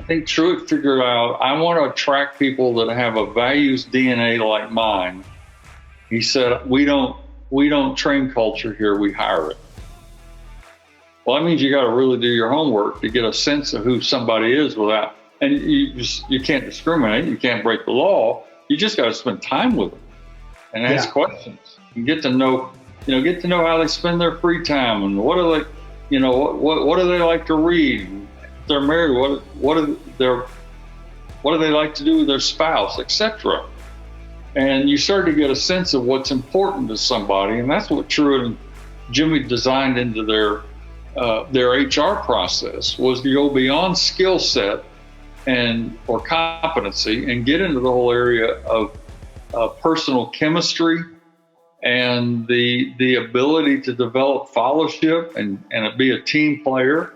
think Truett figured out, I want to attract people that have a values DNA like mine. He said, we don't train culture here, we hire it. Well, that means you got to really do your homework to get a sense of who somebody is without, and you can't discriminate, you can't break the law. You just got to spend time with them and ask questions and get to know how they spend their free time and what do they, what do they like to read? If they're married, what do they like to do with their spouse, etc. And you start to get a sense of what's important to somebody, and that's what Truett and Jimmy designed into their HR process, was to go beyond skill set or competency and get into the whole area of personal chemistry and the ability to develop fellowship and be a team player,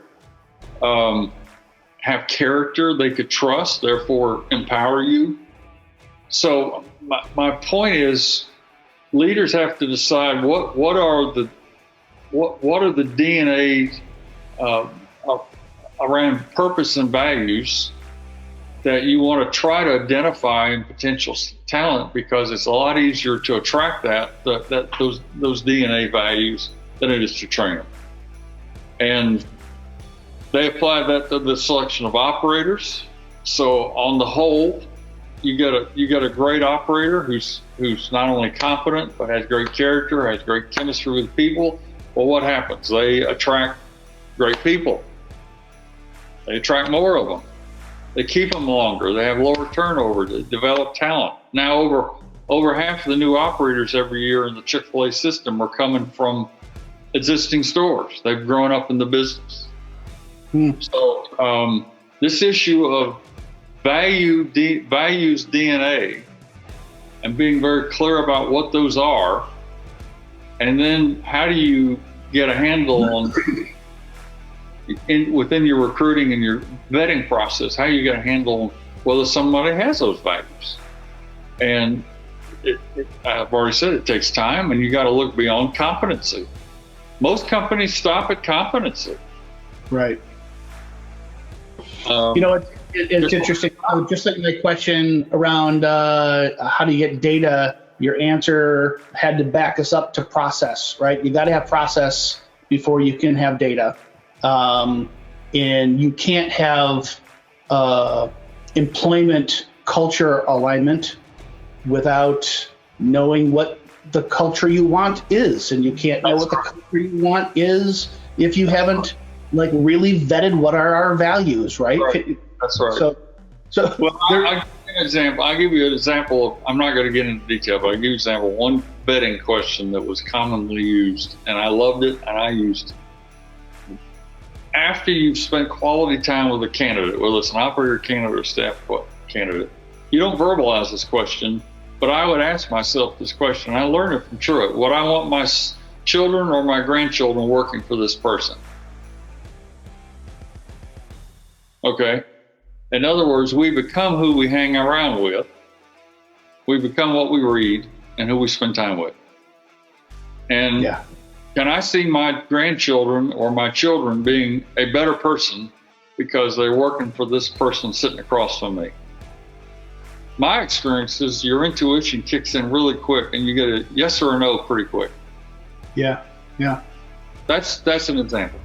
have character they could trust, therefore empower you. So my point is, leaders have to decide what are the DNA around purpose and values that you want to try to identify in potential talent, because it's a lot easier to attract those DNA values than it is to train them. And they apply that to the selection of operators. So on the whole, you get a great operator who's not only competent but has great character, has great chemistry with people. Well, what happens? They attract great people. They attract more of them. They keep them longer. They have lower turnover. They develop talent. Now, over half of the new operators every year in the Chick-fil-A system are coming from existing stores. They've grown up in the business. So this issue of values DNA and being very clear about what those are, and then how do you get a handle on within your recruiting and your vetting process, how you get a handle on whether somebody has those values. And I've already said it takes time, and you got to look beyond competency. Most companies stop at competency. Right. It's interesting. Just like my question around how do you get data, your answer had to back us up to process, right? You got to have process before you can have data. And you can't have employment culture alignment without knowing what the culture you want is. And you can't know what the culture you want is if you haven't really vetted what are our values, right? That's right. So well, I'll give you an example. I'm not going to get into detail, but I'll give you an example. One vetting question that was commonly used, and I loved it, and I used it. After you've spent quality time with a candidate, whether it's an operator candidate or staff candidate, you don't verbalize this question, but I would ask myself this question. I learned it from Truett. Would I want my children or my grandchildren working for this person? Okay. In other words, we become who we hang around with. We become what we read and who we spend time with. And can I see my grandchildren or my children being a better person because they're working for this person sitting across from me? My experience is your intuition kicks in really quick and you get a yes or a no pretty quick. Yeah. That's an example.